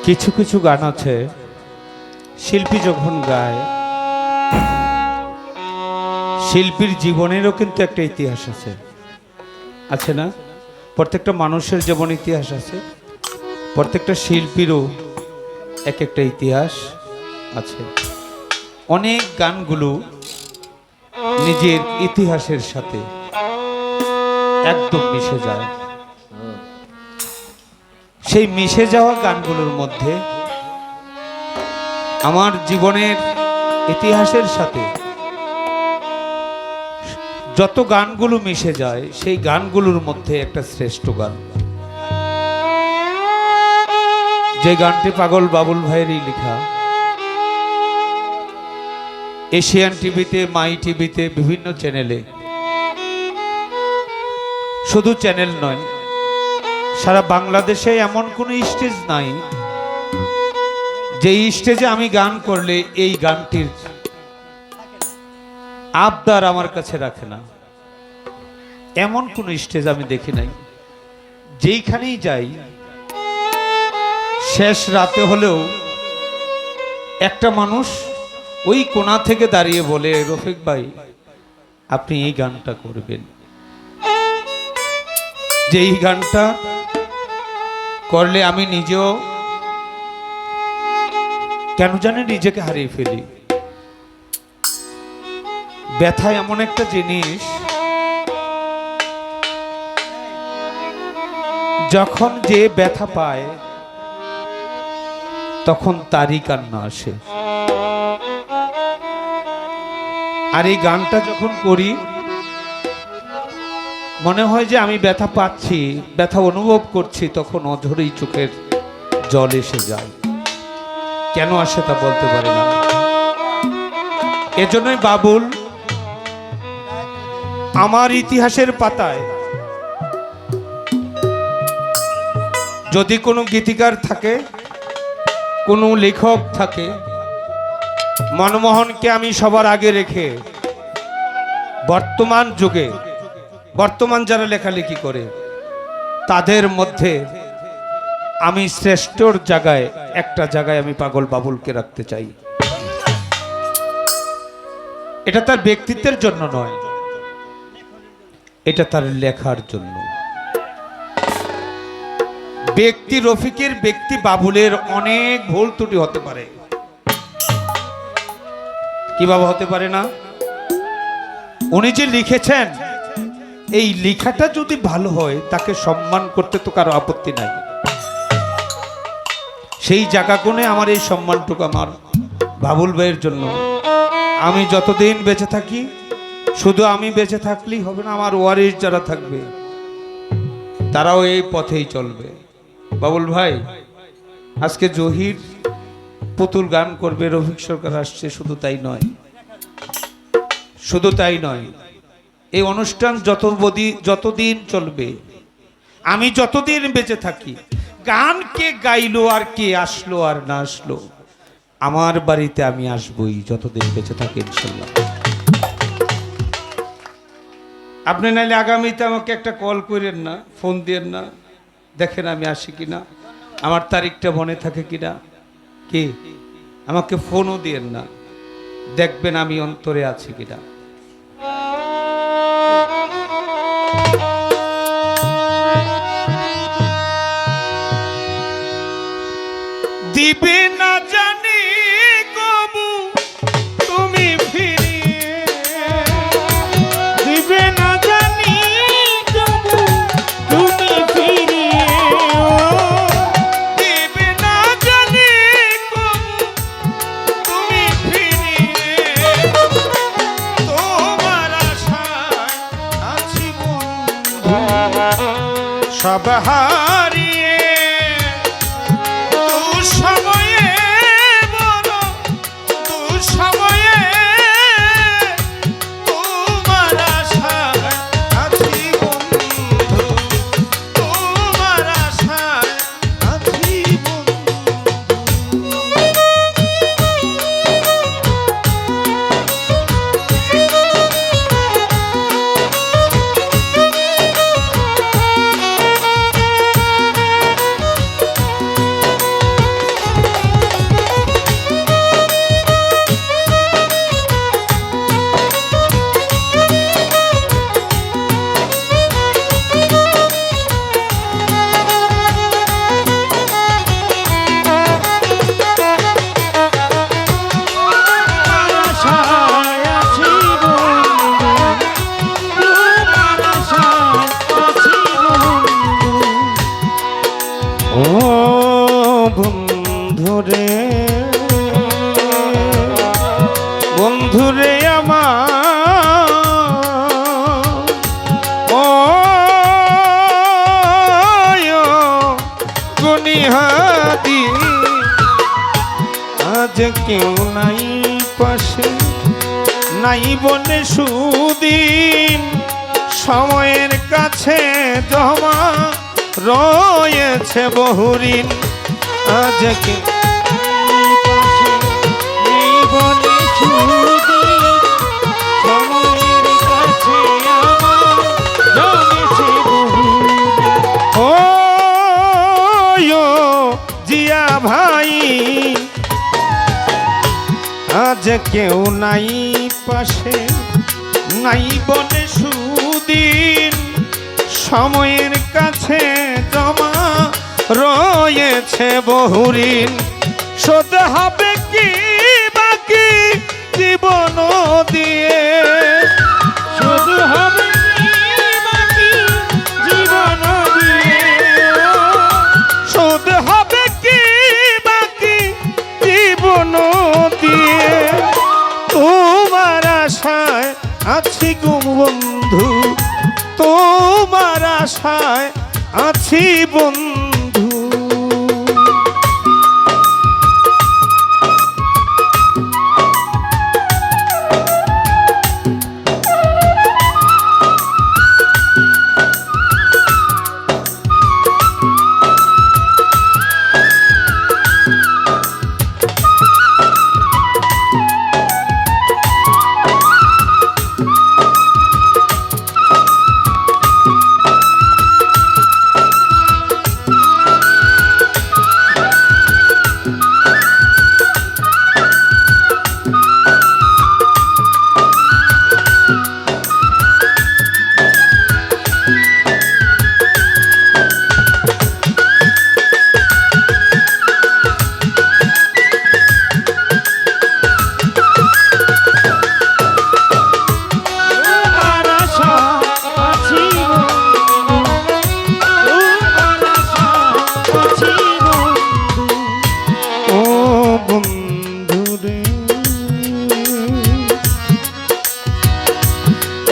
কিছু কিছু গান আছে শিল্পী যখন গায়, শিল্পীর জীবনেরও কিন্তু একটা ইতিহাস আছে, আছে না? প্রত্যেকটা মানুষের যেমন ইতিহাস আছে, প্রত্যেকটা শিল্পীরও এক একটা ইতিহাস আছে। অনেক গানগুলো নিজের ইতিহাসের সাথে একদম মিশে যায়। সেই মিশে যাওয়া গানগুলোর মধ্যে আমার জীবনের ইতিহাসের সাথে যত গানগুলো মিশে যায়, সেই গানগুলোর মধ্যে একটা শ্রেষ্ঠ গান, যে গানটি পাগল বাবুল ভাইয়েরই লেখা। এশিয়ান টিভিতে, মাই টিভিতে, বিভিন্ন চ্যানেলে, শুধু চ্যানেল নয়, সারা বাংলাদেশে এমন কোনো স্টেজ নাই যে স্টেজে আমি গান করলে এই গানটির আবদার আমার কাছে রাখে না। এমন কোন স্টেজ আমি দেখি নাই। যেইখানেই যাই, শেষ রাতে হলেও একটা মানুষ ওই কোণা থেকে দাঁড়িয়ে বলে, রফিক ভাই আপনি এই গানটা করবেন। যে এই গানটা করলে আমি নিজেও কেন জানি নিজেকে হারিয়ে ফেলি। ব্যথা এমন একটা জিনিস, যখন যে ব্যথা পায় তখন তারই কান্না আসে। আর এই গানটা যখন করি, মনে হয় যে আমি ব্যথা পাচ্ছি, ব্যথা অনুভব করছি, তখন অঝরেই চোখের জল এসে যায়। কেন আসে তা বলতে পারি না। এজন্যই বাবুল আমার ইতিহাসের পাতায় যদি কোনো গীতিকার থাকে, কোনো লেখক থাকে, মনমোহনকে আমি সবার আগে রেখে বর্তমান যুগে, বর্তমান যারা লেখালেখি করে তাদের মধ্যে আমি শ্রেষ্ঠর জায়গায়, একটা জায়গায় আমি পাগল বাবুলকে রাখতে চাই। এটা তার ব্যক্তিত্বের জন্য নয়, এটা তার লেখার জন্য। ব্যক্তি রফিকের, ব্যক্তি বাবুলের অনেক ভুল ত্রুটি হতে পারে। কিভাবে হতে পারে না? উনি যে লিখেছেন, এই লেখাটা যদি ভালো হয়, তাকে সম্মান করতে তো কারো আপত্তি নাই। সেই জায়গা কোণে আমার এই সম্মানটুকু আমার বাবুল ভাইয়ের জন্য। আমি যতদিন বেঁচে থাকি, শুধু আমি বেঁচে থাকলেই হবে না, আমার ওয়ারিশ যারা থাকবে তারাও এই পথেই চলবে। বাবুল ভাই আজকে জহির পুতুল গান করবে, রফিক সরকার আসছে, শুধু তাই নয়, শুধু তাই নয়, এই অনুষ্ঠান যতদিন চলবে, আমি যতদিন বেঁচে থাকি, গান কে গাইলো আর কে আসলো আর না আসলো, আমার বাড়িতে আমি আসবই যতদিন বেঁচে থাকি ইনশাল্লাহ। আপনি নাইলে আগামীতে আমাকে একটা কল করেন না, ফোন দিয়েন না, দেখেন আমি আসি কিনা, আমার তারিখটা মনে থাকে কিনা। কি আমাকে ফোনও দিয়েন না, দেখবেন আমি অন্তরে আছি কিনা। দিবে না জানি কবু তুমি ফিরিয়ে, দিবে না জানি কবু তুমি ফিরিয়ে, দিবে না জানি কবু তুমি ফিরিয়ে, তোমার আশায় আছি বন্ধু সব হারিয়ে। ও বন্ধুরে বন্ধুরে আমার ও গনিহাদি আজ কেউ নাই পাশে নাই বলে সুদিন সময়ের কাছে জমা রয়েছে বহুরিন আজ কেউ ভাই আজ কেউ নাই পাশে নাই বলে সুদিন সময়ের কাছে জমা রয়েছে বহুরিন শোধ হবে কি বাকি জীবন দিয়ে শোধ হবে বাকি জীবন দিয়ে শোধ হবে কি বাকি জীবন দিয়ে তোমার আশায় আছি গো বন্ধু তোমার আশায় আছি বন্ধু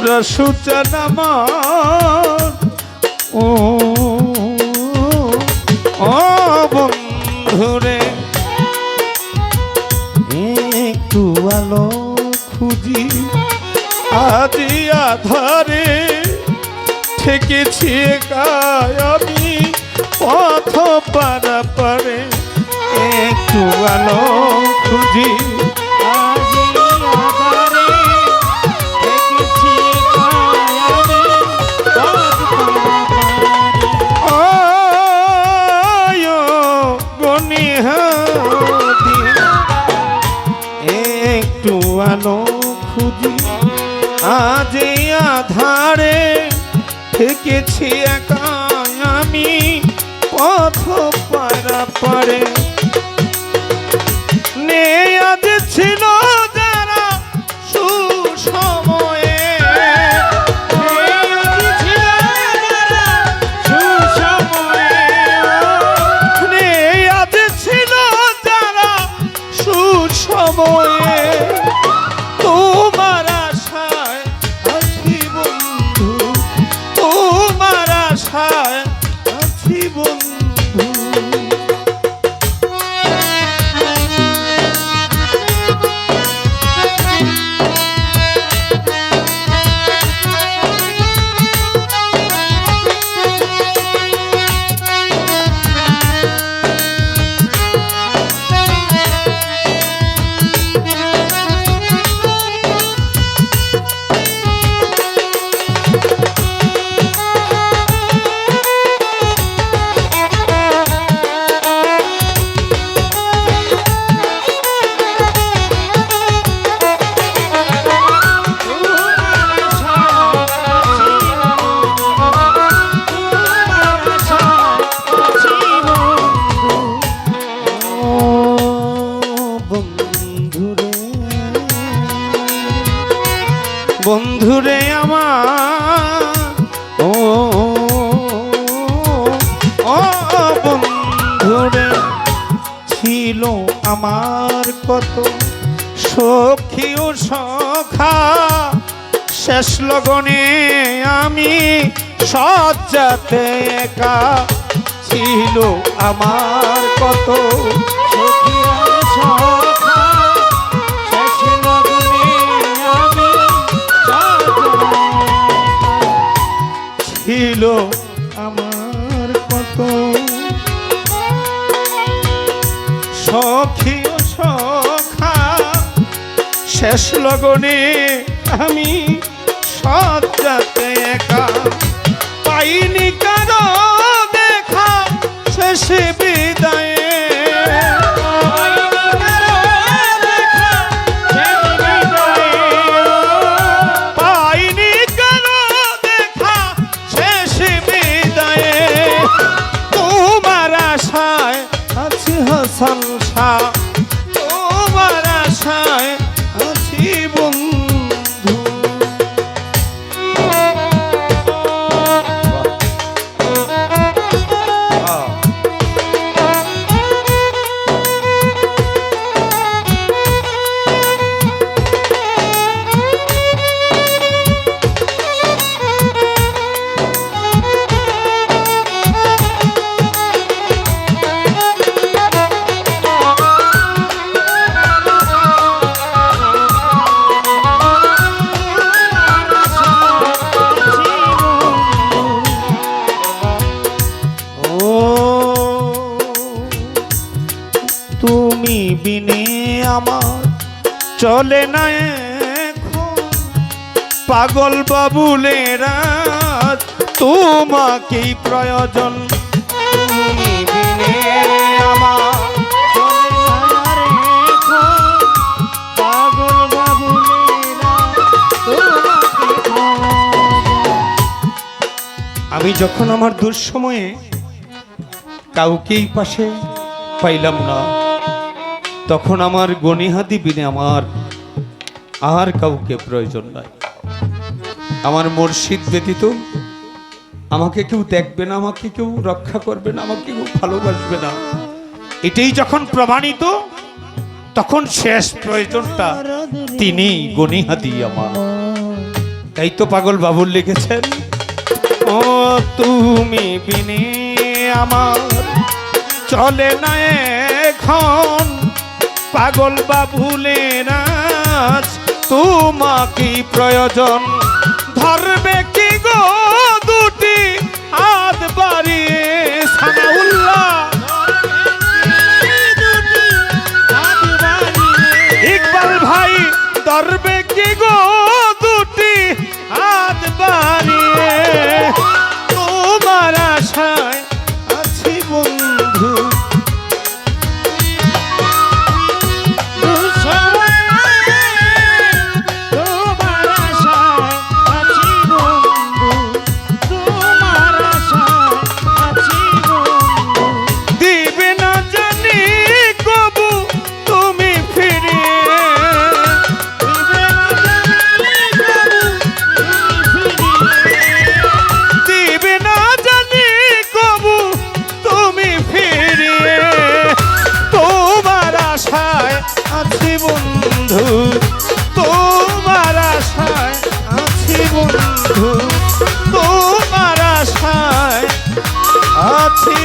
রসুচন আমার ও ও বন্ধুরে একটু আলো খুঁজি আজ আধারে ঠেকেছি একাই আমি পথ পারাপারে একটু আলো খুঁজি একটু আলো খুঁজি আজ আধারে থেকেছি একা আমি পথ পারাপারে নে আজ ছিল যারা সুসময়ে সময়ে তোমার আশায় আছি বন্ধু তোমার আশায় আছি বন্ধু ছিল আমার কত সখী ও সখা, শেষ লগনে আমি সজ্জাতে একা, ছিল আমার কত সখী আর সখা, শেষ লগনে আমি সজ্জাতে ছিল আমার কত সখী ও সখা, শেষ লগনে আমি সজ্জাতে একা, পাইনি কারো দেখা শেষে বিদায়ে, পাইনি কারো দেখা শেষে বিদায়ে, তোমার আশায় আছি হাসান শাহ, তোমার আশায় আছি বন্ধু। তুমি বিনে আমার চলে না এখন, পাগল বাবুলেরা তোমাকেই প্রয়োজন, তুমি বিনে আমার পাগল বাবুলেরা তোমাকে। আমি যখন আমার দুঃসময়ে কাউকেই পাশে পাইলাম না, তখন আমার গনিহাতি বিনে আমার আর কাউকে প্রয়োজন নাই। আমার মুর্শিদ ব্যতীত আমাকে কেউ দেখবে না, আমাকে কেউ রক্ষা করবে না, আমাকে কেউ ভালোবাসবে না। এটাই যখন প্রমাণিত, তখন শেষ প্রয়োজনটা তিনি গনিহাতি আমার। তাই তো পাগল বাবুল লিখেছেন, ও তুমি বিনে আমার চলে না এখন, পাগল বাবুলেরা তোমাকেই প্রয়োজন, ধরবে কি গো দুটি হাত বাড়িয়ে সানাউল্লাহ, ইকবাল ভাই ধরবে কি গো দুটি হাত বাড়িয়ে, তোমার আশায় আছি বন্ধু, তোমার আশায় আছি বন্ধু, তোমার আশায় আছি।